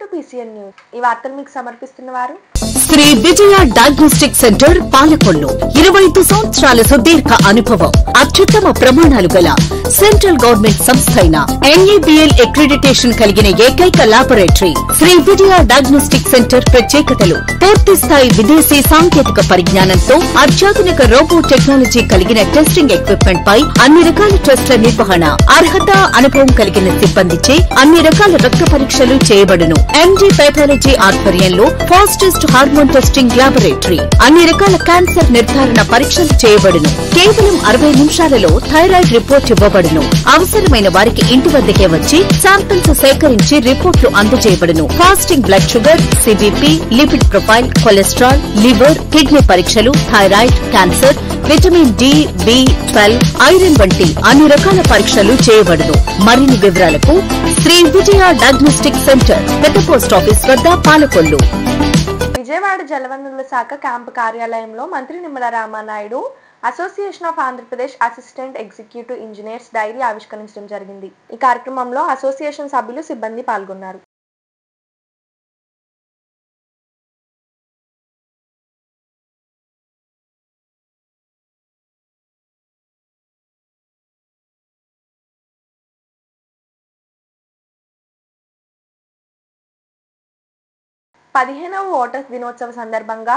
To PCN news. ఈ వార్తలు మీకు సమర్పిస్తున్న వారు శ్రీ విజయ డయాగ్నోస్టిక్ సెంటర్ పాలకొల్లు. 25 సంవత్సరాల సుదీర్ఘ అనుభవం, అత్యుత్తమ ప్రమాణాలు గల సెంట్రల్ గవర్నమెంట్ సంస్థ అయిన NABL అక్రిడిటేషన్ కలిగిన ఏకైక laboratory Shri Vijaya diagnostic centre. ప్రత్యేకతలు: పూర్తి స్థాయి విదేశీ సాంకేతిక పరిజ్ఞానంతో అత్యాధునిక రోబో టెక్నాలజీ కలిగిన టెస్టింగ్ ఎక్విప్మెంట్ పై అన్ని రకాల టెస్టుల నిర్వహణ, అర్హత, అనుభవం కలిగిన సిబ్బందిచే అన్ని రకాల రక్త పరీక్షలు చేయబడును. MD పైథాలజీ ఆధ్వర్యంలో ఫాస్టెస్ట్ హార్మోన్ టెస్టింగ్ ల్యాబొరేటరీ. అన్ని రకాల క్యాన్సర్ నిర్ధారణ పరీక్షలు చేయబడును. కేవలం 60 నిమిషాలలో థైరాయిడ్ రిపోర్ట్ ఇవ్వబడును. అవసరమైన వారికి ఇంటి వద్దకే వచ్చి శాంపిల్స్ సేకరించి రిపోర్టులు అందజేయబడును. Fasting blood sugar, CBP, lipid profile, cholesterol, liver, kidney పరీక్షలు, thyroid, cancer, vitamin D, B12, iron వంటి అన్ని రకాల పరీక్షలు చేయబడును. మరిన్ని వివరాలకు శ్రీ విజయ డయాగ్నోస్టిక్ సెంటర్, పెద్ద పోస్ట్ ఆఫీస్ వద్ద, పాలకొల్లు. విజయవాడ జలవనరుల శాఖ క్యాంపు కార్యాలయంలో మంత్రి Nimmala Ramanaidu association of Andhra Pradesh assistant executive engineers dairy ఆవిష్కరించడం జరిగింది. ఈ కార్యక్రమంలో అసోసియేషన్ సభ్యులు, సిబ్బంది పాల్గొన్నారు. పదిహేనవ ఓటర్స్ దినోత్సవ సందర్భంగా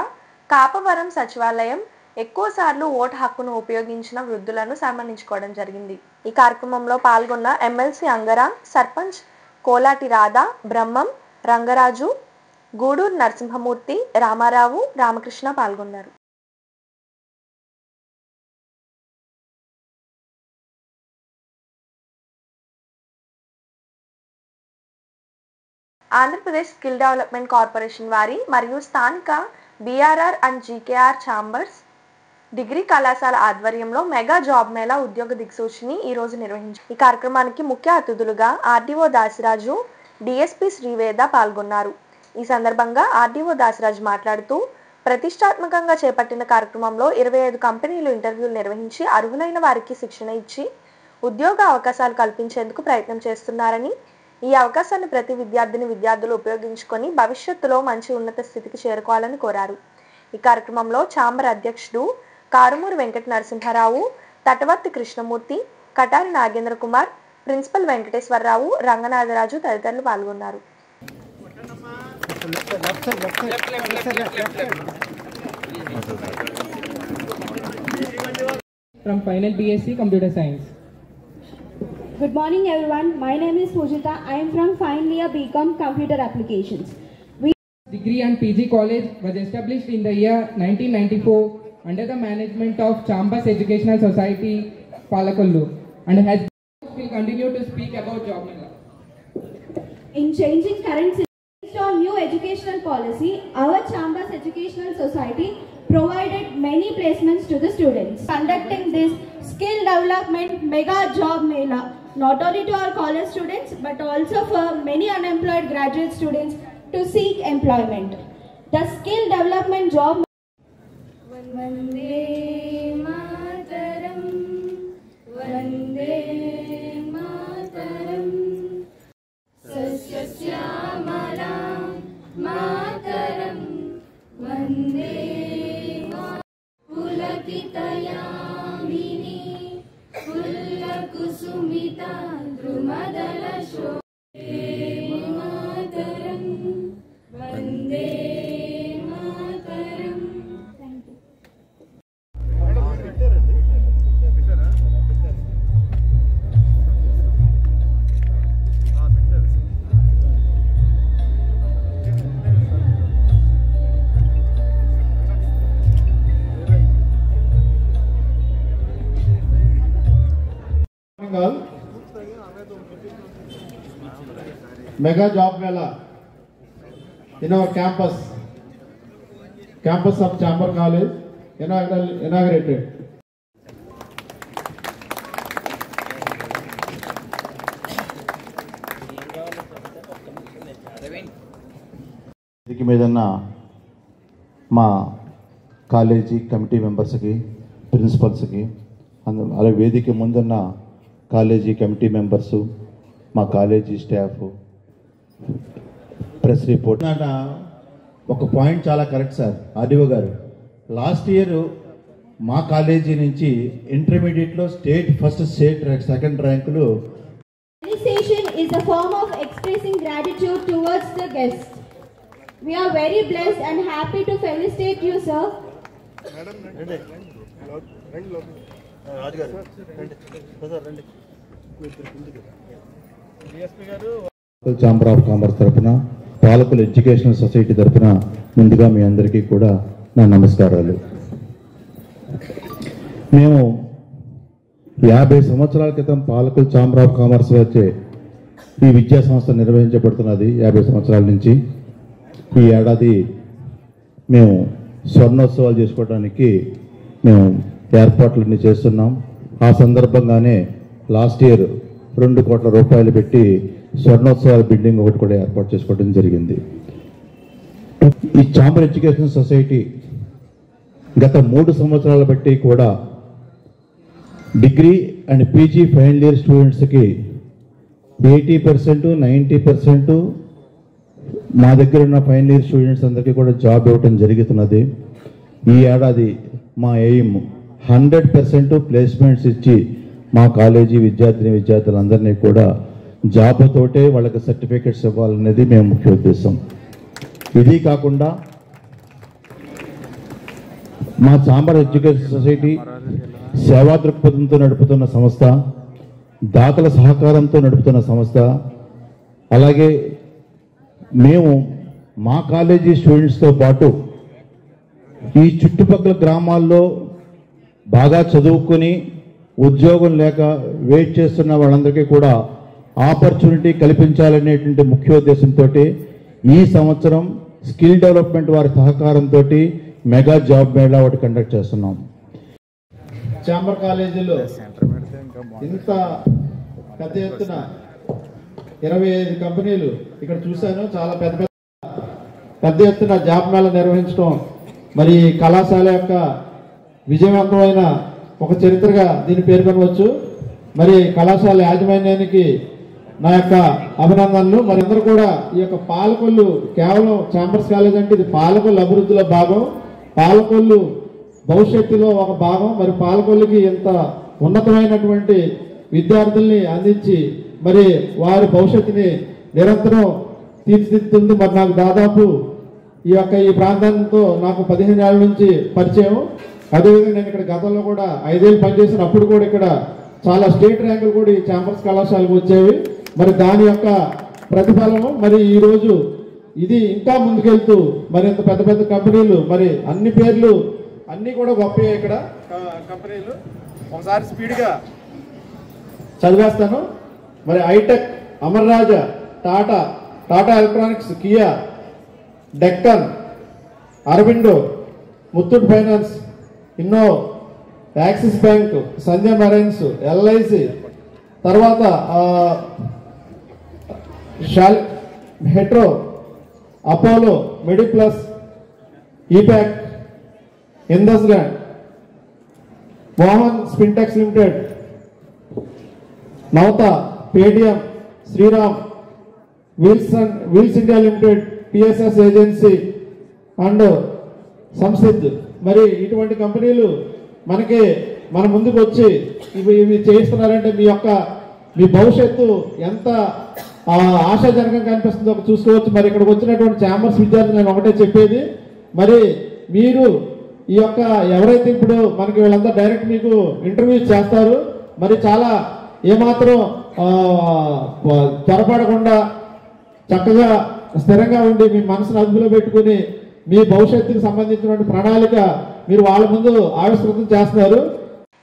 కాపవరం సచివాలయం ఎక్కువసార్లు ఓటు హక్కును ఉపయోగించిన వృద్ధులను సన్మానించుకోవడం జరిగింది. ఈ కార్యక్రమంలో పాల్గొన్న ఎమ్మెల్సీ అంగరా, సర్పంచ్ కోలాటి రాధా, బ్రహ్మం, రంగరాజు, గూడూరు నరసింహమూర్తి, రామారావు, రామకృష్ణ పాల్గొన్నారు. ఆంధ్రప్రదేశ్ స్కిల్ డెవలప్మెంట్ కార్పొరేషన్ వారి మరియు స్థానిక BRR and GKR chambers degree కళాశాల ఆధ్వర్యంలో మెగా జాబ్ మేళా ఉద్యోగ దిక్సూచిని ఈ రోజు నిర్వహించారు. ఈ కార్యక్రమానికి ముఖ్య అతిథులుగా RDO దాసిరాజు, DSP శ్రీవేద పాల్గొన్నారు. ఈ సందర్భంగా RDO దాసిరాజు మాట్లాడుతూ, ప్రతిష్టాత్మకంగా చేపట్టిన కార్యక్రమంలో 25 కంపెనీలు ఇంటర్వ్యూలు నిర్వహించి అర్హులైన వారికి శిక్షణ ఇచ్చి ఉద్యోగ అవకాశాలు కల్పించేందుకు ప్రయత్నం చేస్తున్నారని, ఈ అవకాశాన్ని ప్రతి విద్యార్థులు ఉపయోగించుకొని భవిష్యత్తులో మంచి ఉన్నత స్థితికి చేరుకోవాలని కోరారు. ఈ కార్యక్రమంలో ఛాంబర్ అధ్యక్షుడు కారుమూరి వెంకట నరసింహారావు, తటవర్తి కృష్ణమూర్తి, కటారి నాగేంద్ర కుమార్, ప్రిన్సిపల్ వెంకటేశ్వరరావు, రంగనాథరాజు తదితరులు పాల్గొన్నారు. From final BSc Computer Science. Good morning everyone. My name is Pujita. I am from final year BCom Computer Applications. Degree and PG College was established in the year 1994 under the management of Chambers Educational Society, Palakollu, and will continue to speak about job mela. In changing current based on new educational policy, our Chambers Educational Society provided many placements to the students. Conducting this skill development mega job mela not only to our college students but also for many unemployed graduate students to seek employment. The skill development job Vande Mataram, Vande Mataram, Sasyashyamalam Mataram, Vande Pulakitayamini Pullakusumita Drumadala Mataram, Vande Mataram. Thank you. Mega job mela in our campus of Chamber College inaugurated. దీనికి మీదన్న మా college committee మెంబర్స్కి, ప్రిన్సిపల్స్కి, అలాగే వేదిక ముందున్న college committee members, మా college staff, press report ఒక point చాలా correct sir RDO గారు. లాస్ట్ ఇయర్ మా కాలేజీ నుంచి ఇంటర్మీడియట్లో స్టేట్ ఫస్ట్, స్టేట్ సెకండ్ ర్యాంకులు. Felicitation is a form of expressing gratitude towards the guest. We are very blessed and happy to felicitate you, sir. Chamber of commerce తరఫున, పాలకులు educational society తరఫున ముందుగా మీ అందరికీ కూడా నా నమస్కారాలు. మేము 50 సంవత్సరాల క్రితం పాలకులు ఛాంబర్ ఆఫ్ కామర్స్ వచ్చే ఈ విద్యా సంస్థ నిర్వహించబడుతున్నది 50 సంవత్సరాల నుంచి. ఈ ఏడాది మేము స్వర్ణోత్సవాలు చేసుకోవడానికి మేము ఏర్పాట్లన్నీ చేస్తున్నాం. ఆ సందర్భంగానే లాస్ట్ ఇయర్ 2 కోట్ల రూపాయలు పెట్టి స్వర్ణోత్సవాల బిల్డింగ్ ఒకటి కూడా ఏర్పాటు చేసుకోవడం జరిగింది. ఈ ఛాంబర్ ఎడ్యుకేషన్ సొసైటీ గత 3 సంవత్సరాల బట్టి కూడా degree and PG final year స్టూడెంట్స్కి 80%, 90% మా దగ్గర ఉన్న ఫైనల్ ఇయర్ స్టూడెంట్స్ అందరికీ కూడా జాబ్ ఇవ్వటం జరుగుతున్నది. ఈ ఏడాది మా ఎయిమ్ 100% ప్లేస్మెంట్స్ ఇచ్చి మా కాలేజీ విద్యార్థులందరినీ కూడా జాబ్ తోటే వాళ్ళకి సర్టిఫికెట్స్ ఇవ్వాలనేది మేము ముఖ్య ఉద్దేశం. ఇది కాకుండా మా ఛాంబర్ ఎడ్యుకేషన్ సొసైటీ సేవా దృక్పథంతో నడుపుతున్న సంస్థ, దాతల సహకారంతో నడుపుతున్న సంస్థ. అలాగే మేము మా కాలేజీ స్టూడెంట్స్తో పాటు ఈ చుట్టుపక్కల గ్రామాల్లో బాగా చదువుకొని ఉద్యోగం లేక వెయిట్ చేస్తున్న వాళ్ళందరికీ కూడా ఆపర్చునిటీ కల్పించాలనేటువంటి ముఖ్య ఉద్దేశంతో ఈ సంవత్సరం స్కిల్ డెవలప్మెంట్ వారి సహకారంతో మెగా జాబ్ మేళా ఒకటి కండక్ట్ చేస్తున్నాం. ఛాంబర్ కాలేజీలో ఇంత పెద్ద ఎత్తున 25 కంపెనీలు ఇక్కడ చూశాను. చాలా పెద్ద ఎత్తున జాబ్ మేళా నిర్వహించడం మరి కళాశాల యొక్క విజయవంతమైన ఒక చరిత్రగా దీన్ని పేర్కొనవచ్చు. మరి కళాశాల యాజమాన్యానికి నా యొక్క అభినందనలు. మరి అందరూ కూడా ఈ యొక్క పాలకొల్లు కేవలం ఛాంబర్స్ కాలేజ్ అంటే ఇది పాలకొల్లు అభివృద్ధిలో భాగం, పాలకొల్లు భవిష్యత్తులో ఒక భాగం. మరి పాలకొల్లుకి ఇంత ఉన్నతమైనటువంటి విద్యార్థుల్ని అందించి మరి వారి భవిష్యత్తుని నిరంతరం తీర్చిదిద్దుతుంది. మరి నాకు దాదాపు ఈ ప్రాంతంతో నాకు 15 ఏళ్ళ నుంచి పరిచయం. అదేవిధంగా నేను ఇక్కడ గతంలో కూడా 5 ఏళ్ళు పనిచేసినప్పుడు కూడా ఇక్కడ చాలా స్టేట్ ర్యాంకులు కూడా ఈ ఛాంబర్స్ కళాశాలకు వచ్చేవి. మరి దాని యొక్క ప్రతిఫలము మరి ఈరోజు ఇది ఇంకా ముందుకెళ్తూ మరి ఇంత పెద్ద కంపెనీలు, మరి అన్ని పేర్లు అన్నీ కూడా గొప్పే ఇక్కడ కంపెనీలు. ఒకసారి స్పీడ్గా చదివేస్తాను. మరి iTech, Amar Raja, Tata electronics, Kia, Deccan, Aurobindo, Muthoot finance, Inno, Axis bank, Sanjay marines, LIC, తర్వాత Hetero, Apollo, MedPlus, Epack, Indus land, Mohan spintex limited, Navata, Paytm, Shriram, wheels India limited, PSS agency and సంసిద్. మరి ఇటువంటి కంపెనీలు మన ముందుకు వచ్చి ఇవి చేయిస్తున్నారంటే మీ భవిష్యత్తు ఎంత ఆశాజనకంగా కనిపిస్తుందో చూసుకోవచ్చు. మరి ఇక్కడికి వచ్చినటువంటి ఛాంబర్స్ విద్యార్థులు నేను ఒకటే చెప్పేది, మరి మీరు ఈ యొక్క ఎవరైతే ఇప్పుడు మనకి వీళ్ళంతా డైరెక్ట్ మీకు ఇంటర్వ్యూ చేస్తారు, మరి చాలా ఏమాత్రం త్వరపడకుండా చక్కగా స్థిరంగా ఉండి మీ మనసును అదుపులో పెట్టుకుని మీ భవిష్యత్తుకు సంబంధించినటువంటి ప్రణాళిక మీరు వాళ్ళ ముందు ఆవిష్కృతం చేస్తున్నారు.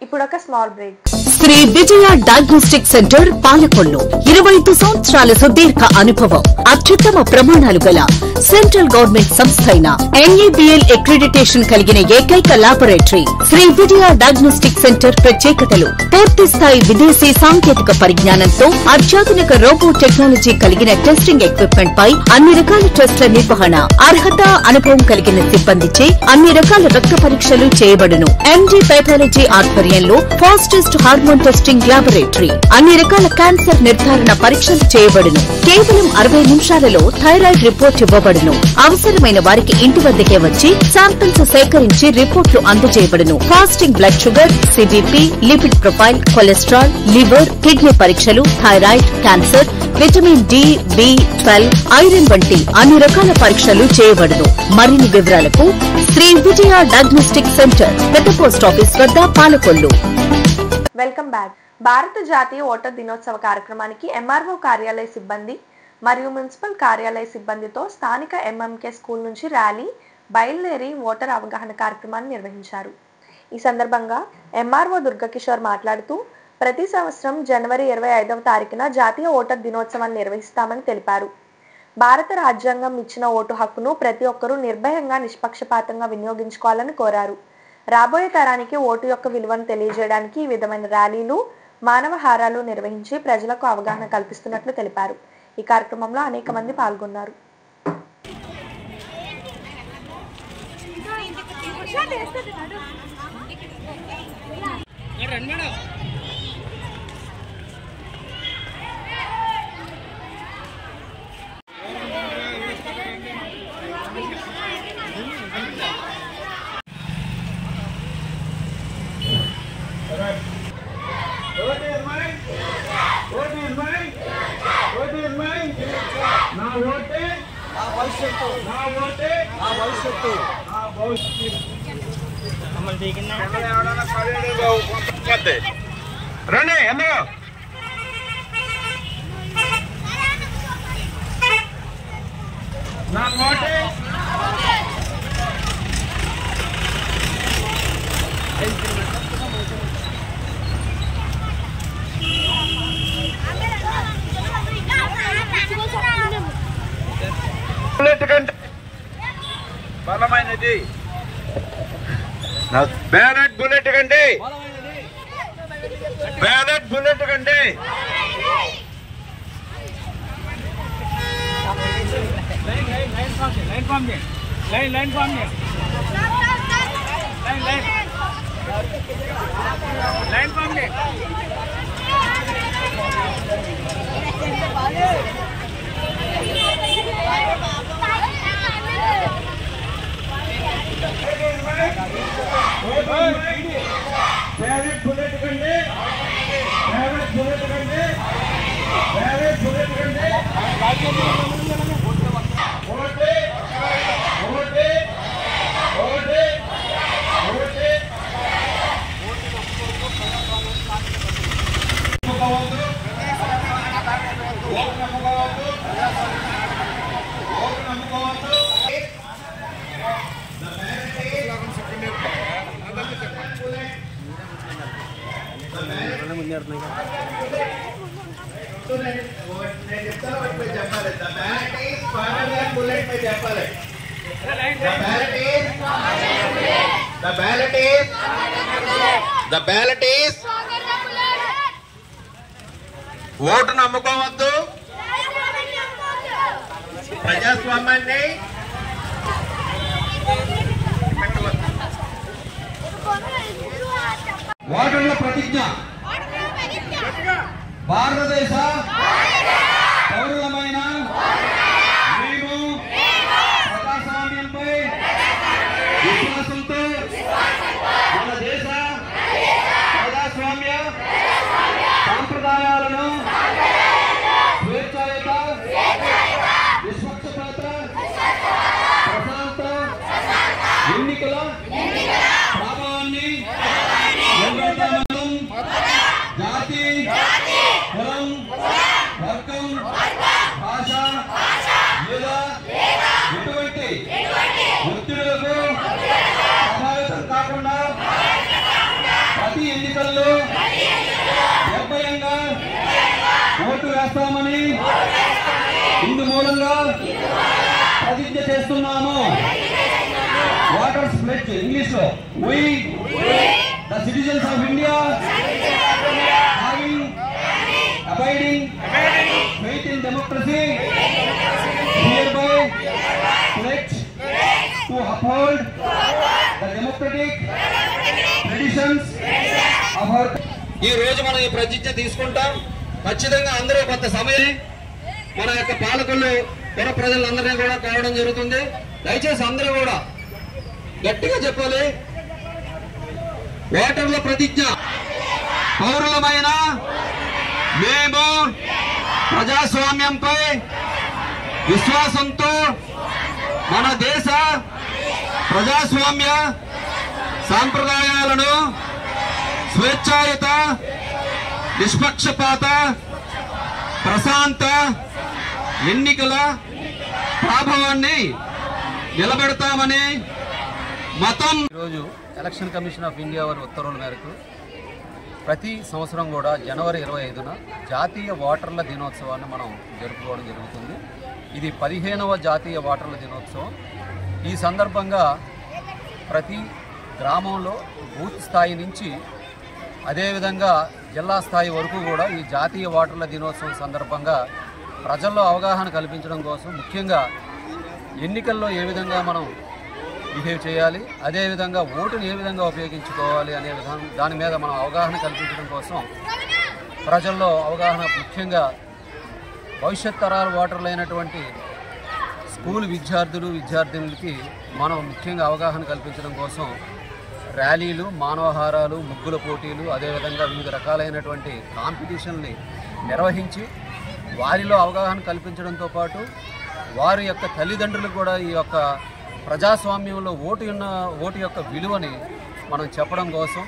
ఇప్పుడు ఒక small break. Shri Vijaya diagnostic centre Palakollu 25 సంవత్సరాల సుదీర్ఘ అనుభవం, అత్యుత్తమ ప్రమాణాలు గల సెంట్రల్ గవర్నమెంట్ సంస్థ అయిన NABL అక్రిడిటేషన్ కలిగిన ఏకైక laboratory Shri Vijaya diagnostic centre ప్రత్యేకతలు పూర్తి స్థాయి విదేశీ సాంకేతిక పరిజ్ఞానంతో అత్యాధునిక రోబో టెక్నాలజీ కలిగిన టెస్టింగ్ ఎక్విప్మెంట్ పై అన్ని రకాల టెస్టుల నిర్వహణ, అర్హత, అనుభవం కలిగిన సిబ్బందిచే అన్ని రకాల రక్త పరీక్షలు చేయబడును. MD పెథాలజీ ఆధ్వర్యంలో ఫాస్టెస్ట్ హార్మోన్ టెస్టింగ్ లాబొరేటరీ, అన్ని రకాల క్యాన్సర్ నిర్ధారణ పరీక్షలు చేయబడును. కేవలం 60 నిమిషాలలో థైరాయిడ్ రిపోర్ట్ ఇవ్వబడును. అవసరమైన వారికి ఇంటి వద్దకే వచ్చి శాంపిల్స్ సేకరించి రిపోర్టులు అందజేయబడును. Fasting blood sugar, CBP, lipid profile, cholesterol, liver, kidney పరీక్షలు, thyroid, cancer, vitamin D, B12, iron వంటి అన్ని రకాల పరీక్షలు చేయబడును. మరిన్ని వివరాలకు శ్రీ విజయ డయాగ్నోస్టిక్ సెంటర్, పెద్ద పోస్ట్ ఆఫీస్ వద్ద, పాలకొల్లు. Welcome back. భారత జాతీయ ఓటర్ దినోత్సవ కార్యక్రమానికి MRO కార్యాలయ సిబ్బంది మరియు మున్సిపల్ కార్యాలయ సిబ్బందితో స్థానిక MMK స్కూల్ నుంచి ర్యాలీ బయలుదేరి ఓటర్ అవగాహన కార్యక్రమాన్ని నిర్వహించారు. ఈ సందర్భంగా MRO దుర్గకిషోర్ మాట్లాడుతూ ప్రతి సంవత్సరం జనవరి 25వ తారీఖున జాతీయ ఓటర్ దినోత్సవాన్ని నిర్వహిస్తామని తెలిపారు. భారత రాజ్యాంగం ఇచ్చిన ఓటు హక్కును ప్రతి ఒక్కరూ నిర్భయంగా నిష్పక్షపాతంగా వినియోగించుకోవాలని కోరారు. రాబోయే తరానికి ఓటు యొక్క విలువను తెలియజేయడానికి ఈ విధమైన ర్యాలీలు, మానవహారాలు నిర్వహించి ప్రజలకు అవగాహన కల్పిస్తున్నట్లు తెలిపారు. ఈ కార్యక్రమంలో అనేక మంది పాల్గొన్నారు. రండి అందరూ నా ఓటే బుల్లెట్ కంటే బలమైనది, బ్యాలెట్ బుల్లెట్ కంటే బ్యాలెట్ బుల్లెట్ కంటే బ్యాలెట్ బుల్లెట్ కంటే బ్యాలెట్ బుల్లెట్ కంటే బ్యాలెట్ బుల్లెట్ కంటే ఓటే ఓటే ఓటే ఓటే The ballot is ఓటు నమ్ముకోవద్దు, ప్రజాస్వామ్యాన్ని ఓటర్ల ప్రతిజ్ఞ. భారతదేశ పౌరులమైన మేము ప్రజాస్వామ్యంపై విశ్వాసంతో మన దేశ ప్రజాస్వామ్య సాంప్రదాయాలను స్వేచ్ఛాయుత, నిష్పక్షపాత, ప్రశాంత ఎన్నికల ప్రభావాన్ని జాతి, కులం, వర్గం, భాష లేదా ఎటువంటి ఒత్తిడులకు ప్రభావితం కాకుండా ప్రతి ఎన్నికల్లో నిర్భయంగా ఓటు వేస్తామని ఇందు మూలంగా ప్రతిజ్ఞ pledge English lo. We the citizens of India having abiding faith in democracy hereby pledge to uphold the democratic traditions of our. ఈ రోజు మనం ఈ ప్రతిజ్ఞ తీసుకుంటాం. ఖచ్చితంగా అందరూ కొంత సమయం మన యొక్క పాలకులు పుర ప్రజలందరినీ కూడా కావడం జరుగుతుంది. దయచేసి అందరూ కూడా గట్టిగా చెప్పాలి. ఓటర్ల ప్రతిజ్ఞ. పౌరులమైన మేము ప్రజాస్వామ్యంపై విశ్వాసంతో మన దేశ ప్రజాస్వామ్య సాంప్రదాయాలను స్వేచ్ఛాయుత, నిష్పక్షపాత, ప్రశాంత ఎన్నికల ప్రభావాన్ని నిలబెడతామని మతం. ఈరోజు ఎలక్షన్ కమిషన్ ఆఫ్ ఇండియా వారి ఉత్తర్వుల మేరకు ప్రతి సంవత్సరం కూడా జనవరి 25న జాతీయ ఓటర్ల దినోత్సవాన్ని మనం జరుపుకోవడం జరుగుతుంది. ఇది 15వ జాతీయ ఓటర్ల దినోత్సవం. ఈ సందర్భంగా ప్రతి గ్రామంలో బూత్ స్థాయి నుంచి అదేవిధంగా జిల్లా స్థాయి వరకు కూడా ఈ జాతీయ ఓటర్ల దినోత్సవం సందర్భంగా ప్రజల్లో అవగాహన కల్పించడం కోసం, ముఖ్యంగా ఎన్నికల్లో ఏ విధంగా మనం బిహేవ్ చేయాలి, అదేవిధంగా ఓటుని ఏ విధంగా ఉపయోగించుకోవాలి అనే దాని మీద మనం అవగాహన కల్పించడం కోసం ప్రజల్లో అవగాహన, ముఖ్యంగా భవిష్యత్ తరాల ఓటర్లు అయినటువంటి స్కూల్ విద్యార్థినులకి మనం ముఖ్యంగా అవగాహన కల్పించడం కోసం ర్యాలీలు, మానవహారాలు, ముగ్గుల పోటీలు, అదేవిధంగా వివిధ రకాలైనటువంటి కాంపిటీషన్ని నిర్వహించి వారిలో అవగాహన కల్పించడంతో పాటు వారి యొక్క తల్లిదండ్రులకు కూడా ఈ యొక్క ప్రజాస్వామ్యంలో ఓటు యొక్క విలువని మనం చెప్పడం కోసం,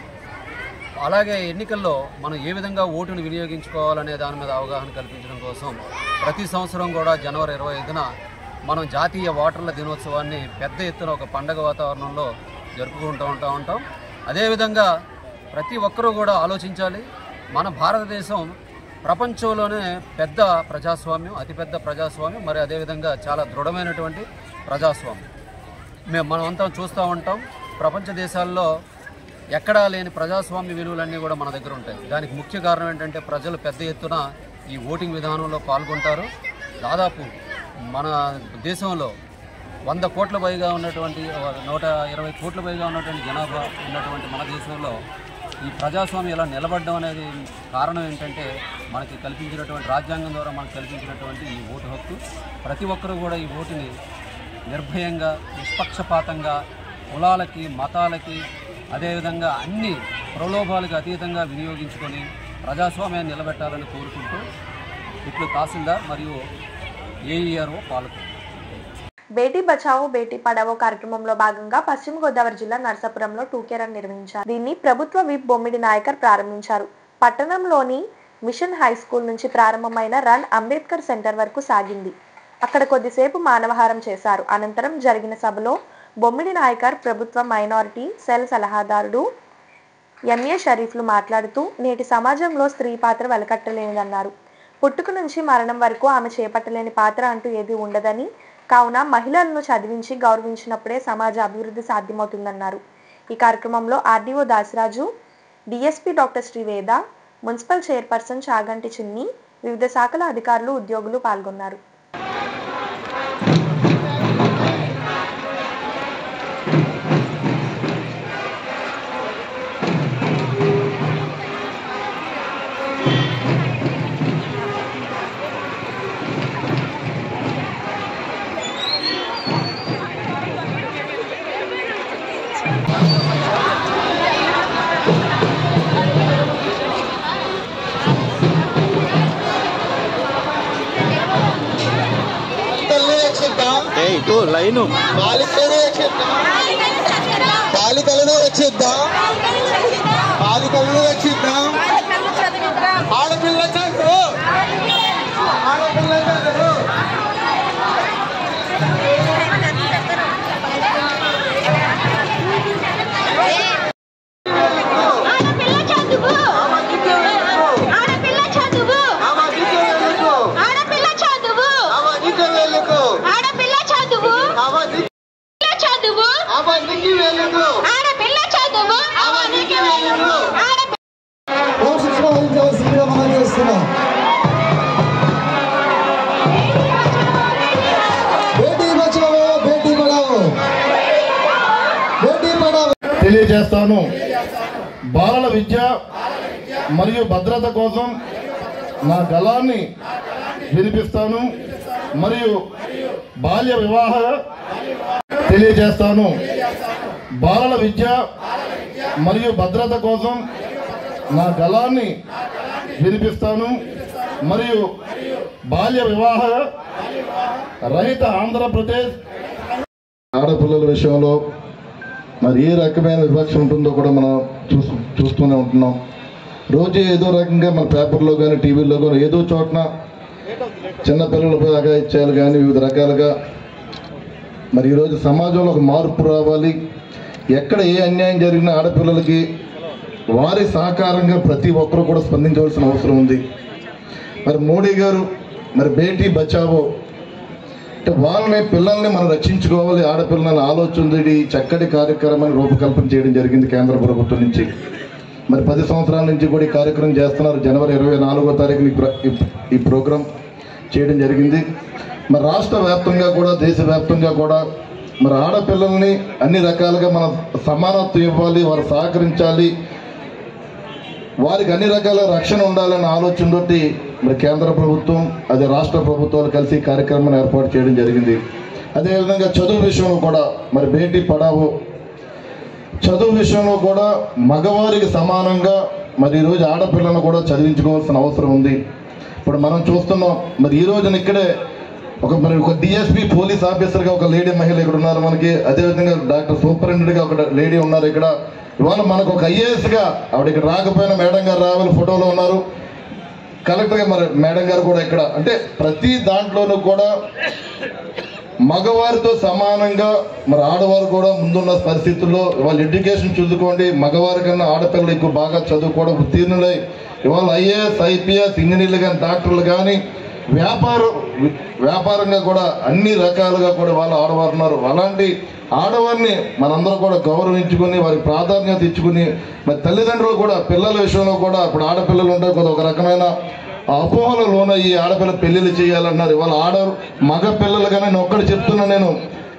అలాగే ఎన్నికల్లో మనం ఏ విధంగా ఓటును వినియోగించుకోవాలనే దాని మీద అవగాహన కల్పించడం కోసం ప్రతి సంవత్సరం కూడా జనవరి 25న మనం జాతీయ ఓటర్ల దినోత్సవాన్ని పెద్ద ఎత్తున ఒక పండగ వాతావరణంలో జరుపుకుంటూ ఉంటాం. అదేవిధంగా ప్రతి ఒక్కరూ కూడా ఆలోచించాలి. మన భారతదేశం ప్రపంచంలోనే పెద్ద ప్రజాస్వామ్యం, అతిపెద్ద ప్రజాస్వామ్యం, మరి అదేవిధంగా చాలా దృఢమైనటువంటి ప్రజాస్వామ్యం. మనమంతా చూస్తూ ఉంటాం. ప్రపంచ దేశాల్లో ఎక్కడా లేని ప్రజాస్వామ్య విలువలన్నీ కూడా మన దగ్గర ఉంటాయి. దానికి ముఖ్య కారణం ఏంటంటే ప్రజలు పెద్ద ఎత్తున ఈ ఓటింగ్ విధానంలో పాల్గొంటారు. దాదాపు మన దేశంలో 100 కోట్ల పైగా ఉన్నటువంటి 120 కోట్ల పైగా ఉన్నటువంటి జనాభా ఉన్నటువంటి మన దేశంలో ఈ ప్రజాస్వామ్యం ఇలా నిలబడడం అనేది కారణం ఏంటంటే మనకి కల్పించినటువంటి రాజ్యాంగం ద్వారా మనకు కల్పించినటువంటి ఈ ఓటు హక్కు. ప్రతి ఒక్కరూ కూడా ఈ ఓటుని నిర్భయంగా, నిష్పక్షపాతంగా, కులాలకి, మతాలకి, అదేవిధంగా అన్ని ప్రలోభాలకు అతీతంగా వినియోగించుకొని ప్రజాస్వామ్యాన్ని నిలబెట్టాలని కోరుకుంటూ ఇట్లు తహసీల్దార్ మరియు ఏఈఆర్ఓ పాల్గొన్నారు. బేటీ బచావో బేటీ పడావో కార్యక్రమంలో భాగంగా పశ్చిమ గోదావరి జిల్లా నర్సాపురంలో 2K రన్ నిర్వహించారు. దీన్ని ప్రభుత్వ విప్ బొమ్మిడి నాయకర్ ప్రారంభించారు. పట్టణంలోని మిషన్ హై స్కూల్ నుంచి ప్రారంభమైన రన్ అంబేద్కర్ సెంటర్ వరకు సాగింది. అక్కడ కొద్దిసేపు మానవహారం చేశారు. అనంతరం జరిగిన సభలో బొమ్మిడి నాయకర్ ప్రభుత్వ మైనారిటీ సెల్ సలహాదారుడు ఎంఏ షరీఫ్లు మాట్లాడుతూ నేటి సమాజంలో స్త్రీ పాత్ర వెలకట్టలేనిదన్నారు. పుట్టుక నుంచి మరణం వరకు ఆమె చేపట్టలేని పాత్ర అంటూ ఏది ఉండదని, కావున మహిళలను చదివించి గౌరవించినప్పుడే సమాజ అభివృద్ధి సాధ్యమవుతుందన్నారు. ఈ కార్యక్రమంలో RDO Dasaraju, DSP doctor Sri Veda, municipal chairperson Chaganti చిన్ని, వివిధ శాఖల అధికారులు, ఉద్యోగులు పాల్గొన్నారు. లైను బాలికలను రక్షిద్దాం, బాలికలను రక్షిద్దాం. ఆడపిల్ల చదువు, ఆడపిల్ల చదువు. అవన్నీ వెలుగు. తెలియజేస్తాను. బాలల విద్య మరియు భద్రత కోసం నా గళాన్ని వినిపిస్తాను మరియు బాల్య వివాహ తెలియజేస్తాను. బాలల విద్య మరియు భద్రత కోసం నా గళాన్ని వినిపిస్తాను మరియు బాల్య వివాహ రహిత ఆంధ్రప్రదేశ్. ఆడపిల్లల విషయంలో మరి ఏ రకమైన వివక్ష ఉంటుందో కూడా మనం చూస్తూనే ఉంటున్నాం. రోజు ఏదో రకంగా మన పేపర్లో కానీ టీవీలో కానీ ఏదో చోటన చిన్నపిల్లలపై అఘాయిత్యాలు కానీ వివిధ రకాలుగా. మరి ఈరోజు సమాజంలో ఒక మార్పు రావాలి. ఎక్కడ ఏ అన్యాయం జరిగినా ఆడపిల్లలకి వారి సహకారంగా ప్రతి ఒక్కరూ కూడా స్పందించవలసిన అవసరం ఉంది. మరి మోడీ గారు మరి బేటీ బచావో అంటే వాళ్ళని పిల్లల్ని మనం రక్షించుకోవాలి, ఆడపిల్లలని ఆలోచన చక్కటి కార్యక్రమాన్ని రూపకల్పన చేయడం జరిగింది కేంద్ర ప్రభుత్వం నుంచి. మరి 10 సంవత్సరాల నుంచి కూడా ఈ కార్యక్రమం చేస్తున్నారు. జనవరి 24వ తారీఖున ఈ ప్రోగ్రాం చేయడం జరిగింది. మరి రాష్ట్ర వ్యాప్తంగా కూడా దేశవ్యాప్తంగా కూడా మరి ఆడపిల్లల్ని అన్ని రకాలుగా మనం సమానత్వం ఇవ్వాలి, వారు సహకరించాలి, వారికి అన్ని రకాల రక్షణ ఉండాలన్న ఆలోచనతోటి మరి కేంద్ర ప్రభుత్వం అదే రాష్ట్ర ప్రభుత్వాలు కలిసి కార్యక్రమాన్ని ఏర్పాటు చేయడం జరిగింది. అదేవిధంగా చదువు విషయంలో కూడా మరి బేటీ పడావో చదువు విషయంలో కూడా మగవారికి సమానంగా మరి ఈరోజు ఆడపిల్లలను కూడా చదివించుకోవాల్సిన అవసరం ఉంది. ఇప్పుడు మనం చూస్తున్నాం మరి ఈ రోజున ఇక్కడే ఒక డిఎస్పీ పోలీస్ ఆఫీసర్గా ఒక లేడీ మహిళ ఇక్కడ ఉన్నారు మనకి. అదేవిధంగా డాక్టర్ సూపరింటెండెంట్గా ఒక లేడీ ఉన్నారు ఇక్కడ. ఇవాళ మనకు ఒక ఐఏఎస్గా ఆవిడ ఇక్కడ రాకపోయినా మేడం గారు రావాలి, ఫోటోలో ఉన్నారు. కలెక్టర్గా మరి మేడం గారు కూడా ఇక్కడ. అంటే ప్రతి దాంట్లోనూ కూడా మగవారితో సమానంగా మరి ఆడవారు కూడా ముందున్న పరిస్థితుల్లో ఇవాళ ఎడ్యుకేషన్ చూసుకోండి, మగవారి కన్నా ఆడపిల్లలు ఎక్కువ బాగా చదువుకోవడం ఉత్తీర్ణులై ఇవాళ ఐఏఎస్ ఐపీఎస్ ఇంజనీర్లు కానీ డాక్టర్లు కానీ వ్యాపారంగా కూడా అన్ని రకాలుగా కూడా వాళ్ళు ఆడవారు ఉన్నారు. అలాంటి ఆడవారిని మనందరూ కూడా గౌరవించుకుని వారికి ప్రాధాన్యత ఇచ్చుకుని మరి తల్లిదండ్రులు కూడా పిల్లల విషయంలో కూడా ఇప్పుడు ఆడపిల్లలు ఉంటే కొద్ది ఒక రకమైన అపోహల లోనయ్యి ఆడపిల్ల పెళ్లిళ్ళు చేయాలన్నారు. ఇవాళ మగ పిల్లలు కానీ నేను ఒక్కటి చెప్తున్నా, నేను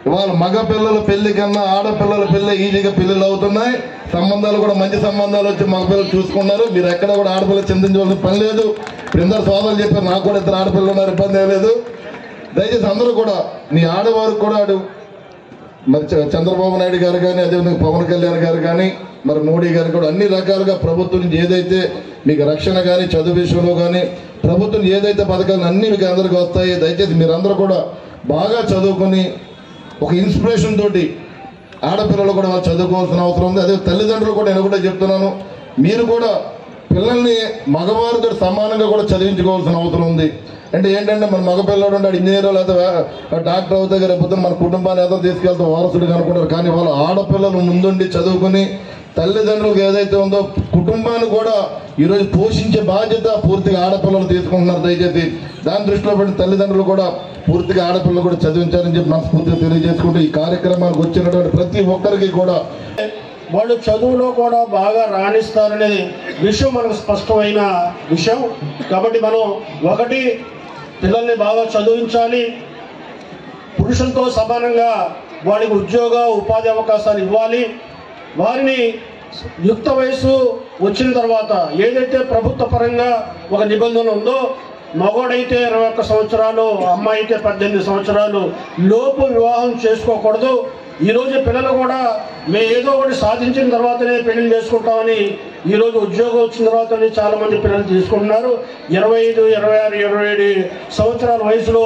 ఇవాళ మగ పిల్లల పెళ్లి కన్నా ఆడపిల్లల పెళ్లి ఈజీగా పెళ్లిళ్ళు అవుతున్నాయి. సంబంధాలు కూడా మంచి సంబంధాలు వచ్చి మగ పిల్లలు చూసుకున్నారు. మీరు ఎక్కడ కూడా ఆడపిల్లలు చింతించవలసిన పని లేదు. ఇప్పుడు ఇందరు సోదరులు చెప్పారు, నాకు కూడా 2 ఆడపిల్లలు ఉన్నారు, ఇబ్బంది ఏం లేదు. దయచేసి అందరూ కూడా మీ ఆడవారికి కూడా మరి చంద్రబాబు నాయుడు గారు కానీ అదేవిధంగా పవన్ కళ్యాణ్ గారు కానీ మరి మోడీ గారు కూడా అన్ని రకాలుగా ప్రభుత్వం ఏదైతే మీకు రక్షణ కానీ చదువు విషయంలో కానీ ప్రభుత్వం ఏదైతే పథకాలు అన్నీ మీకు అందరికీ వస్తాయి. దయచేసి మీరందరూ కూడా బాగా చదువుకొని ఒక ఇన్స్పిరేషన్ తోటి ఆడపిల్లలు కూడా వాళ్ళు చదువుకోవాల్సిన అవసరం ఉంది. అదే తల్లిదండ్రులు కూడా నేను కూడా చెప్తున్నాను, మీరు కూడా పిల్లల్ని మగవారితో సమానంగా కూడా చదివించుకోవాల్సిన అవసరం ఉంది. అంటే ఏంటంటే మన మగపిల్లడు అంటే ఇంజనీర్ లేదా డాక్టర్ అవుతాయి, రేపు మన కుటుంబాన్ని ఏదో తీసుకెళ్తాం వారసుడిగా అనుకుంటారు. కానీ వాళ్ళు ఆడపిల్లలు ముందుండి చదువుకుని తల్లిదండ్రులకు ఏదైతే ఉందో కుటుంబాన్ని కూడా ఈరోజు పోషించే బాధ్యత పూర్తిగా ఆడపిల్లలు తీసుకుంటున్నారు. దయచేసి దాని దృష్టిలో పెట్టి తల్లిదండ్రులు కూడా పూర్తిగా ఆడపిల్లలు కూడా చదివించాలని చెప్పి మనస్ఫూర్తిగా తెలియజేసుకుంటూ ఈ కార్యక్రమానికి వచ్చినటువంటి ప్రతి ఒక్కరికి కూడా వాళ్ళు చదువులో కూడా బాగా రాణిస్తారనే విషయం మనకు స్పష్టమైన విషయం. కాబట్టి మనం ఒకటి పిల్లల్ని బాగా చదివించాలి, పురుషులతో సమానంగా వాళ్ళకి ఉద్యోగ ఉపాధి అవకాశాలు ఇవ్వాలి. వారిని యుక్త వయసు వచ్చిన తర్వాత ఏదైతే ప్రభుత్వ పరంగా ఒక నిబంధన ఉందో మగోడైతే 21 సంవత్సరాలు, అమ్మాయి అయితే 18 సంవత్సరాలు లోపు వివాహం చేసుకోకూడదు. ఈరోజు పిల్లలు కూడా మేము ఏదో ఒకటి సాధించిన తర్వాతనే పెళ్లి చేసుకుంటామని ఈరోజు ఉద్యోగం వచ్చిన తర్వాతనే చాలామంది పిల్లలు తీసుకుంటున్నారు. 25, 26, 27 సంవత్సరాల వయసులో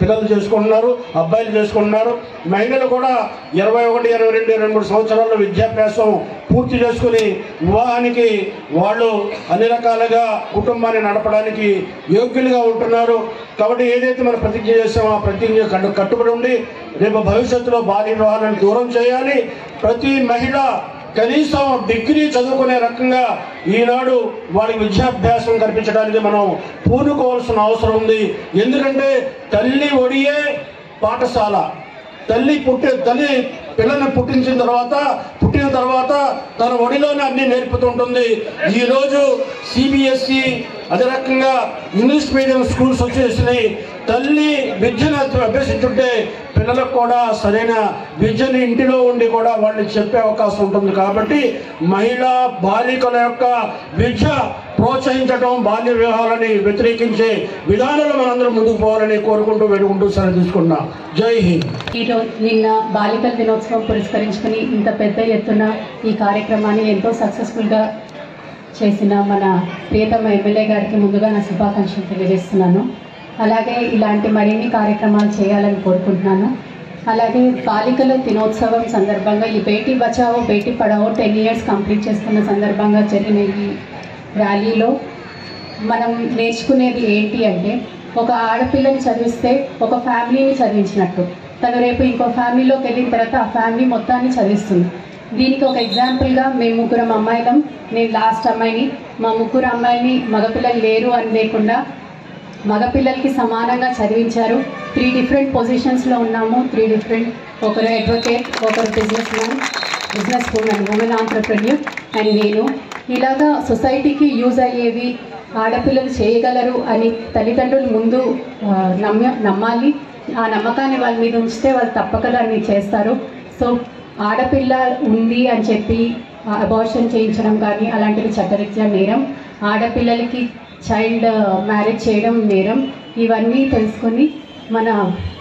పిల్లలు చేసుకుంటున్నారు, అబ్బాయిలు చేసుకుంటున్నారు. మహిళలు కూడా 21, 22, 23 సంవత్సరాల్లో విద్యాభ్యాసం పూర్తి చేసుకుని వివాహానికి వాళ్ళు అన్ని రకాలుగా కుటుంబాన్ని నడపడానికి యోగ్యులుగా ఉంటున్నారు. కాబట్టి ఏదైతే మనం ప్రతిజ్ఞ చేసామో ఆ ప్రతిజ్ఞ కట్టుబడి ఉండి రేపు భవిష్యత్తులో బాల్య వివాహాలను దూరం చేయాలి. ప్రతి మహిళ కనీసం డిగ్రీ చదువుకునే రకంగా ఈనాడు వాళ్ళకి విద్యాభ్యాసం కల్పించడానికి మనం పూనుకోవాల్సిన అవసరం ఉంది. ఎందుకంటే తల్లి ఒడియే పాఠశాల. తల్లి పిల్లల్ని పుట్టిన తర్వాత తన ఒడిలోనే అన్ని నేర్పుతుంటుంది. ఈరోజు CBSE అదే రకంగా ఇంగ్లీష్ మీడియం స్కూల్స్ వచ్చేసినాయి. తల్లి విద్యను అభ్యసించుంటే పిల్లలకు కూడా సరైన విద్యని ఇంటిలో ఉండి కూడా వాళ్ళకి చెప్పే అవకాశం ఉంటుంది. కాబట్టి మహిళా బాలికల యొక్క విద్య ప్రోత్సహించడం, బాల్య వివాహాలని వ్యతిరేకించే విధానాలు మనందరం ముందుకు పోవాలని కోరుకుంటూ వేడుకుంటూ సెలవు తీసుకున్నాం. జై హింద్. నిన్న బాలికల దినోత్సవం పురస్కరించుకుని ఇంత పెద్ద ఎత్తున ఈ కార్యక్రమాన్ని ఎంతో సక్సెస్ఫుల్గా చేసిన మన ప్రియతమ ఎమ్మెల్యే గారికి ముందుగా నా శుభాకాంక్షలు తెలియజేస్తున్నాను. అలాగే ఇలాంటి మరిన్ని కార్యక్రమాలు చేయాలని కోరుకుంటున్నాను. అలాగే బాలికల దినోత్సవం సందర్భంగా ఈ బేటీ బచావో బేటీ పడావో 10 years కంప్లీట్ చేసుకున్న సందర్భంగా జరిగిన ఈ ర్యాలీలో మనం నేర్చుకునేది ఏంటి అంటే, ఒక ఆడపిల్లని చదివిస్తే ఒక ఫ్యామిలీని చదివించినట్టు. తను రేపు ఇంకో ఫ్యామిలీలోకి వెళ్ళిన తర్వాత ఆ ఫ్యామిలీ మొత్తాన్ని చదివిస్తుంది. దీనికి ఒక ఎగ్జాంపుల్గా మేము 3 అమ్మాయిలం, నేను లాస్ట్ అమ్మాయిని. మా 3 అమ్మాయిని మగపిల్లలు లేరు అని లేకుండా మగపిల్లలకి సమానంగా చదివించారు. 3 different పొజిషన్స్లో ఉన్నాము. 3 different, ఒకరు అడ్వకేట్, ఒకరు బిజినెస్ ఉమెన్ ఆంటర్ప్రెన్యూర్ అండ్ నేను. ఇలాగా సొసైటీకి యూజ్ అయ్యేవి ఆడపిల్లలు చేయగలరు అని తల్లిదండ్రులు ముందు నమ్మాలి. ఆ నమ్మకాన్ని వాళ్ళ మీద ఉంచితే వాళ్ళు తప్పక అన్ని చేస్తారు. సో ఆడపిల్ల ఉంది అని చెప్పి అబార్షన్ చేయించడం కానీ అలాంటివి చట్టరీత్యా నేరం. ఆడపిల్లలకి చైల్డ్ మ్యారేజ్ చేయడం నేరం. ఇవన్నీ తెలుసుకొని మన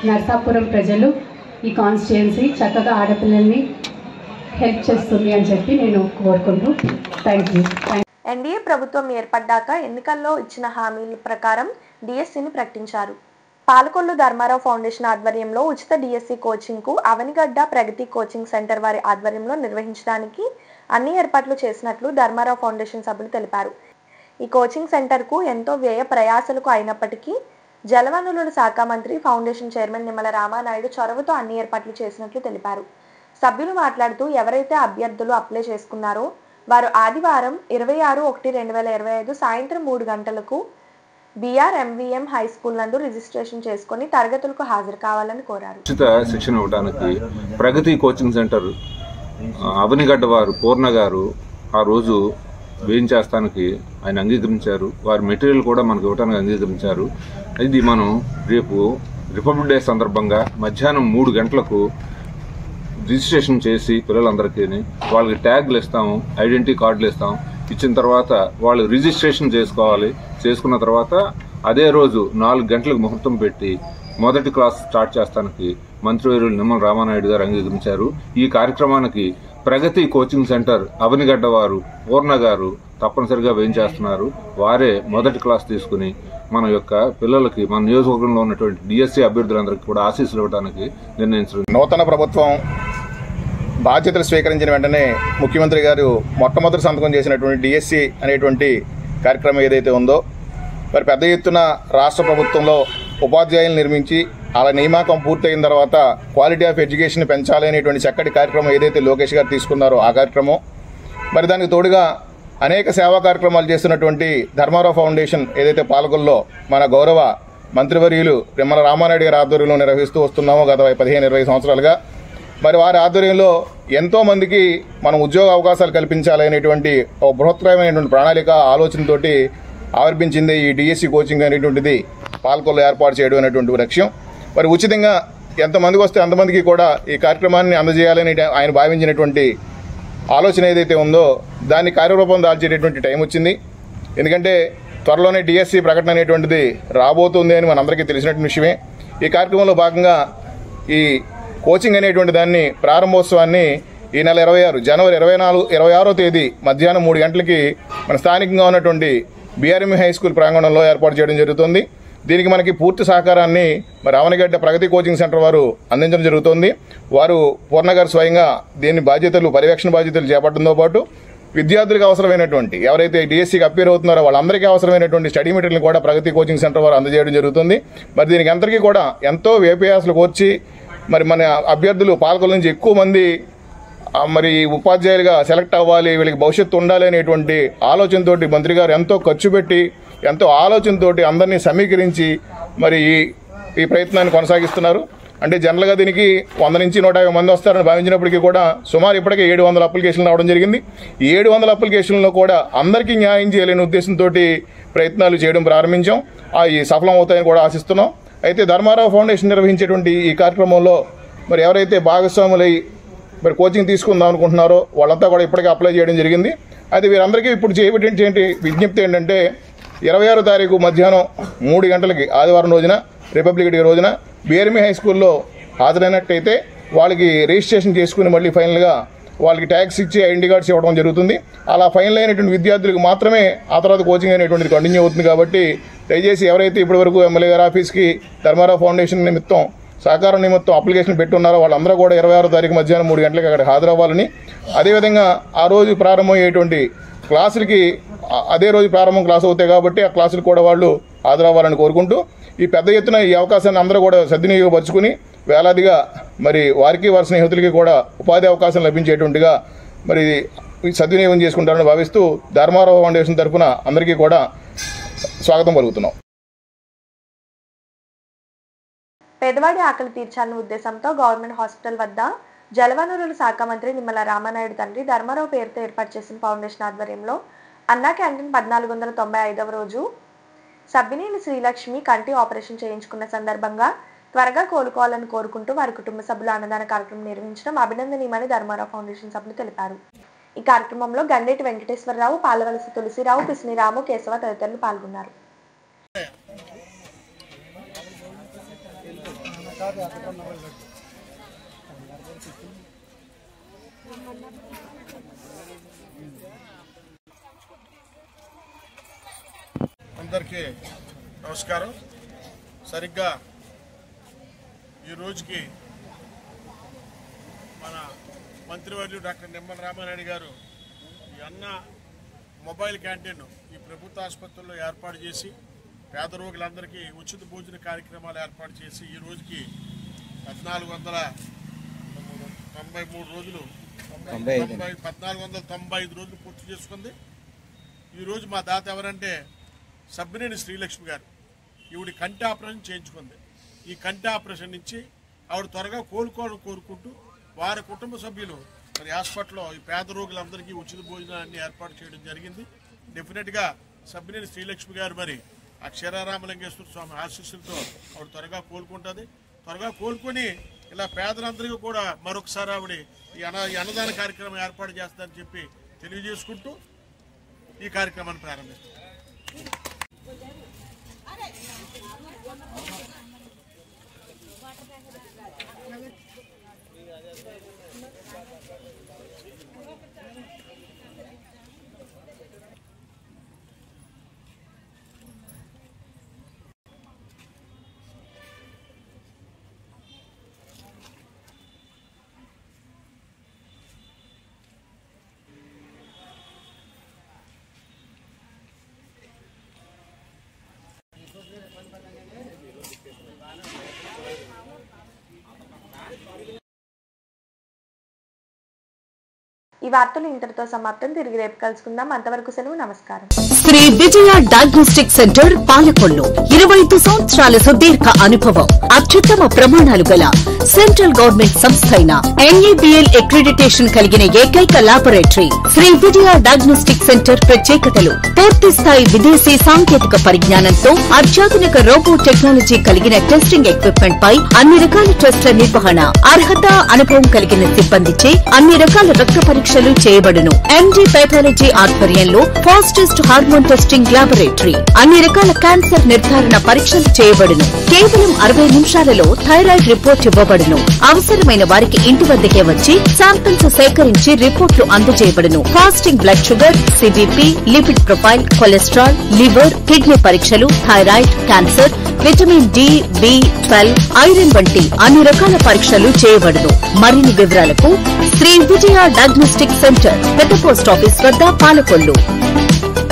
నర్సాపురం ప్రజలు ఈ కాన్స్టిట్యుయెన్సీ చక్కగా ఆడపిల్లల్ని హెల్ప్ చేస్తుంది అని చెప్పి నేను కోరుకుంటూ థ్యాంక్ యూ. ఎన్డీఏ ప్రభుత్వం ఏర్పడ్డాక ఎన్నికల్లో ఇచ్చిన హామీల ప్రకారం డిఎస్సిని ప్రకటించారు. పాలకొల్లు ధర్మారావు ఫౌండేషన్ ఆధ్వర్యంలో ఉచిత డిఎస్సి కోచింగ్కు అవనిగడ్డ ప్రగతి కోచింగ్ సెంటర్ వారి ఆధ్వర్యంలో నిర్వహించడానికి అన్ని ఏర్పాట్లు చేసినట్లు ధర్మారావు ఫౌండేషన్ సభ్యులు తెలిపారు. ఈ కోచింగ్ సెంటర్కు ఎంతో వ్యయ ప్రయాసలకు అయినప్పటికీ జలవనరుల శాఖ మంత్రి ఫౌండేషన్ చైర్మన్ నిమ్మల రామానాయుడు చొరవతో అన్ని ఏర్పాట్లు చేసినట్లు తెలిపారు. సభ్యులు మాట్లాడుతూ ఎవరైతే అభ్యర్థులు అప్లై చేసుకున్నారో వారు ఆదివారం 26/1/2025 సాయంత్రం 3 గంటలకు BRMVM హై స్కూల్ నందు రిజిస్ట్రేషన్ చేసుకుని తరగతులకు హాజరు కావాలని కోరారు. ఉచిత శిక్షణ ఇవ్వడానికి ప్రగతి కోచింగ్ సెంటర్ అవనిగడ్డ వారు పూర్ణ గారు ఆ రోజు వేయించేస్తానికి ఆయన అంగీకరించారు. వారి మెటీరియల్ కూడా మనకు ఇవ్వడానికి అంగీకరించారు. ఇది మనం రేపు రిపబ్లిక్ డే సందర్భంగా మధ్యాహ్నం 3 గంటలకు రిజిస్ట్రేషన్ చేసి పిల్లలందరికీ వాళ్ళకి ట్యాగ్లు ఇస్తాము, ఐడెంటిటీ కార్డులు ఇస్తాం. ఇచ్చిన తర్వాత వాళ్ళు రిజిస్ట్రేషన్ చేసుకోవాలి. చేసుకున్న తర్వాత అదే రోజు 4 గంటలకు ముహూర్తం పెట్టి మొదటి క్లాస్ స్టార్ట్ చేస్తానికి మంత్రివర్యులు నిమ్మల రామానాయుడు గారు అంగీకరించారు. ఈ కార్యక్రమానికి ప్రగతి కోచింగ్ సెంటర్ అవనిగడ్డ వారు పూర్ణ గారు తప్పనిసరిగా వేయించేస్తున్నారు. వారే మొదటి క్లాస్ తీసుకుని మన యొక్క పిల్లలకి మన నియోజకవర్గంలో ఉన్నటువంటి డిఎస్సి అభ్యర్థులందరికీ కూడా ఆశీస్సులు ఇవ్వడానికి నిర్ణయించారు. నూతన ప్రభుత్వం బాధ్యతలు స్వీకరించిన వెంటనే ముఖ్యమంత్రి గారు మొట్టమొదటి సంతకం చేసినటువంటి డిఎస్సి అనేటువంటి కార్యక్రమం ఏదైతే ఉందో, మరి పెద్ద ఎత్తున రాష్ట్ర ప్రభుత్వంలో ఉపాధ్యాయులు నిర్మించి అలా నియామకం పూర్తయిన తర్వాత క్వాలిటీ ఆఫ్ ఎడ్యుకేషన్ పెంచాలి అనేటువంటి చక్కటి కార్యక్రమం ఏదైతే లోకేష్ గారు తీసుకున్నారో ఆ కార్యక్రమం, మరి దానికి తోడుగా అనేక సేవా కార్యక్రమాలు చేస్తున్నటువంటి ధర్మారావు ఫౌండేషన్ ఏదైతే పాలకొల్లో మన గౌరవ మంత్రివర్యులు నిమ్మల రామానాయుడు గారి ఆధ్వర్యంలో నిర్వహిస్తూ వస్తున్నామో గత 15-20 సంవత్సరాలుగా, మరి వారి ఆధ్వర్యంలో ఎంతో మందికి మనం ఉద్యోగ అవకాశాలు కల్పించాలి అనేటువంటి ఒక బృహత్తరమైనటువంటి ప్రణాళిక ఆలోచనతోటి ఆవిర్భించింది ఈ డిఎస్సి కోచింగ్ అనేటువంటిది పాలకొల్లో ఏర్పాటు చేయడం అనేటువంటి లక్ష్యం. మరి ఉచితంగా ఎంతమందికి వస్తే అంతమందికి కూడా ఈ కార్యక్రమాన్ని అందజేయాలని ఆయన భావించినటువంటి ఆలోచన ఏదైతే ఉందో దాన్ని కార్యరూపం దాల్చేటటువంటి టైం వచ్చింది. ఎందుకంటే త్వరలోనే డిఎస్సి ప్రకటన అనేటువంటిది రాబోతుంది అని మనందరికీ తెలిసినటువంటి విషయమే. ఈ కార్యక్రమంలో భాగంగా ఈ కోచింగ్ అనేటువంటి దాన్ని ప్రారంభోత్సవాన్ని ఈ నెల 26 జనవరి 26వ తేదీ మధ్యాహ్నం 3 గంటలకి మన స్థానికంగా ఉన్నటువంటి BRM హై స్కూల్ ప్రాంగణంలో ఏర్పాటు చేయడం జరుగుతుంది. దీనికి మనకి పూర్తి సహకారాన్ని మరి అవనిగడ్డ ప్రగతి కోచింగ్ సెంటర్ వారు అందించడం జరుగుతుంది. వారు పూర్ణ గారు స్వయంగా దీని పర్యవేక్షణ బాధ్యతలు చేపట్టడంతో పాటు విద్యార్థులకు అవసరమైనటువంటి ఎవరైతే డిఎస్సికి అపేర్ అవుతున్నారో వాళ్ళందరికీ అవసరమైనటువంటి స్టడీ మెటీరియల్ కూడా ప్రగతి కోచింగ్ సెంటర్ వారు అందజేయడం జరుగుతుంది. మరి దీనికి అందరికీ కూడా ఎంతో వ్యయప్రయాసాలు కోర్చి మరి మన అభ్యర్థులు పాలకొల్లు నుంచి ఎక్కువ మంది మరి ఉపాధ్యాయులుగా సెలెక్ట్ అవ్వాలి, వీళ్ళకి భవిష్యత్తు ఉండాలి అనేటువంటి ఆలోచనతోటి మంత్రి గారు ఎంతో ఖర్చు పెట్టి ఎంతో ఆలోచనతోటి అందరినీ సమీకరించి మరి ఈ ప్రయత్నాన్ని కొనసాగిస్తున్నారు. అంటే జనరల్గా దీనికి 100 నుంచి 150 మంది వస్తారని భావించినప్పటికీ కూడా సుమారు ఇప్పటికే 700 అప్లికేషన్లు రావడం జరిగింది. ఈ 700 అప్లికేషన్లలో కూడా అందరికీ న్యాయం చేయలేని ఉద్దేశంతో ప్రయత్నాలు చేయడం ప్రారంభించాం. అవి సఫలం అవుతాయని కూడా ఆశిస్తున్నాం. అయితే ధర్మారావు ఫౌండేషన్ నిర్వహించేటువంటి ఈ కార్యక్రమంలో మరి ఎవరైతే భాగస్వాములై మరి కోచింగ్ తీసుకుందాం అనుకుంటున్నారో వాళ్ళంతా కూడా ఇప్పటికే అప్లై చేయడం జరిగింది. అయితే వీరందరికీ ఇప్పుడు చేయబట్టి విజ్ఞప్తి ఏంటంటే 26వ తారీఖు మధ్యాహ్నం 3 గంటలకి ఆదివారం రోజున రిపబ్లిక్ డే రోజున బీఆర్ఎంఈ హై స్కూల్లో హాజరైనట్టయితే వాళ్ళకి రిజిస్ట్రేషన్ చేసుకుని మళ్ళీ ఫైనల్గా వాళ్ళకి ట్యాక్స్ ఇచ్చి ఐడెంటిటీ కార్డ్స్ ఇవ్వడం జరుగుతుంది. అలా ఫైనల్ అయినటువంటి విద్యార్థులకు మాత్రమే ఆ తర్వాత కోచింగ్ అనేటువంటిది కంటిన్యూ అవుతుంది. కాబట్టి దయచేసి ఎవరైతే ఇప్పటివరకు ఎమ్మెల్యే గారి ఆఫీస్కి ధర్మారావు ఫౌండేషన్ నిమిత్తం సహకారం నిమిత్తం అప్లికేషన్ పెట్టున్నారో వాళ్ళందరూ కూడా 26వ తారీఖు మధ్యాహ్నం 3 గంటలకు అక్కడ హాజరవ్వాలని, అదేవిధంగా ఆ రోజు ప్రారంభమయ్యేటువంటి క్లాసులకి అదే రోజు ప్రారంభం క్లాస్ అవుతాయి కాబట్టి ఆ క్లాసులు కూడా వాళ్ళు హాజరవ్వాలని కోరుకుంటూ ఈ పెద్ద ఎత్తున ఈ అవకాశాన్ని అందరూ కూడా సద్వినియోగపరుచుకుని వేలాదిగా మరి వారికి వారి స్నేహితులకి కూడా ఉపాధి అవకాశం లభించేటువంటిగా మరి సద్వినియోగం చేసుకుంటారని భావిస్తూ ధర్మారావు ఫౌండేషన్ తరఫున అందరికీ కూడా స్వాగతం పలుకుతున్నాం. పేదవాడి ఆకలి తీర్చాలనే ఉద్దేశంతో గవర్నమెంట్ హాస్పిటల్ వద్ద జలవనరుల శాఖ మంత్రి నిమ్మల రామానాయుడు తండ్రి ధర్మారావు పేరుతో ఏర్పాటు చేసిన ఫౌండేషన్ ఆధ్వర్యంలో అన్నా క్యాంటీన్ 1495వ రోజు సబ్బినేని శ్రీలక్ష్మి కంటి ఆపరేషన్ చేయించుకున్న సందర్భంగా త్వరగా కోలుకోవాలని కోరుకుంటూ వారి కుటుంబ సభ్యుల అన్నదాన కార్యక్రమం నిర్వహించడం అభినందనీయమని ధర్మారావు ఫౌండేషన్ సభ్యులు తెలిపారు. ఈ కార్యక్రమంలో గండేటి వెంకటేశ్వరరావు, పాలవలసి తులసిరావు, పిసినిరాము, కేశవ తదితరులు పాల్గొన్నారు. అందరికీ నమస్కారం. సరిగ్గా ఈ రోజుకి మన మంత్రివర్యులు డాక్టర్ నిమ్మల రామానాయుడు గారు ఈ అన్న మొబైల్ క్యాంటీన్ ఈ ప్రభుత్వ ఆసుపత్రుల్లో ఏర్పాటు చేసి పేద రోగులందరికీ ఉచిత భోజన కార్యక్రమాలు ఏర్పాటు చేసి ఈ రోజుకి 1493 రోజులు 1495 రోజులు పూర్తి చేసుకుంది. ఈరోజు మా దాత ఎవరంటే సబ్బినేని శ్రీలక్ష్మి గారు. ఈవిడ కంటి ఆపరేషన్ చేయించుకుంది. ఈ కంటి ఆపరేషన్ నుంచి ఆవిడ త్వరగా కోలుకోవాలని కోరుకుంటూ వారి కుటుంబ సభ్యులు మరి హాస్పిటల్లో ఈ పేద రోగులందరికీ ఉచిత భోజనాన్ని ఏర్పాటు చేయడం జరిగింది. డెఫినెట్గా సబ్బినేని శ్రీలక్ష్మి గారు మరి అక్షరారామలింగేశ్వర స్వామి ఆశీస్సులతో ఆవిడ త్వరగా కోలుకుంటుంది. త్వరగా కోలుకొని ఇలా పేదలందరికీ కూడా మరొకసారి ఆవిడ ఈ అన్నదాన కార్యక్రమం ఏర్పాటు చేస్తారని చెప్పి తెలియజేసుకుంటూ ఈ కార్యక్రమాన్ని ప్రారంభిస్తాం. ఈ వార్తలు ఇంతటితో సమాప్తం. తిరిగి రేపు కలుసుకుందాం. అంతవరకు సెలవు. నమస్కారం. శ్రీ విజయ డయాగ్నోస్టిక్ సెంటర్ పాలకొల్లు 25 సంవత్సరాల సుదీర్ఘ అనుభవం, అత్యుత్తమ ప్రమాణాలు గల సెంట్రల్ గవర్నమెంట్ సంస్థ అయిన NABL అక్రిడిటేషన్ కలిగిన ఏకైక laboratory Shri Vijaya diagnostic centre ప్రత్యేకతలు పూర్తి స్థాయి విదేశీ సాంకేతిక పరిజ్ఞానంతో అత్యాధునిక రోబో టెక్నాలజీ కలిగిన టెస్టింగ్ ఎక్విప్మెంట్ పై అన్ని రకాల టెస్టుల నిర్వహణ, అర్హత, అనుభవం కలిగిన సిబ్బందిచే అన్ని రకాల రక్త పరీక్షలు చేయబడును. MD పైథాలజీ ఆధ్వర్యంలో ఫాస్టెస్ట్ హార్మోన్ టెస్టింగ్ లాబొరేటరీ, అన్ని రకాల క్యాన్సర్ నిర్ధారణ పరీక్షలు చేయబడును. కేవలం 60 నిమిషాలలో థైరాయిడ్ రిపోర్ట్ ఇవ్వబడును. అవసరమైన వారికి ఇంటి వద్దకే వచ్చి శాంపిల్స్ సేకరించి రిపోర్టులు అందజేయబడును. Fasting blood sugar, CBP, lipid profile, cholesterol, liver, kidney పరీక్షలు, thyroid, cancer, vitamin D, B12, iron వంటి అన్ని రకాల పరీక్షలు చేయబడును. మరిన్ని వివరాలకు శ్రీ విజయ డయాగ్నోస్టిక్ సెంటర్, పెద్ద పోస్ట్ ఆఫీస్ వద్ద, పాలకొల్లు.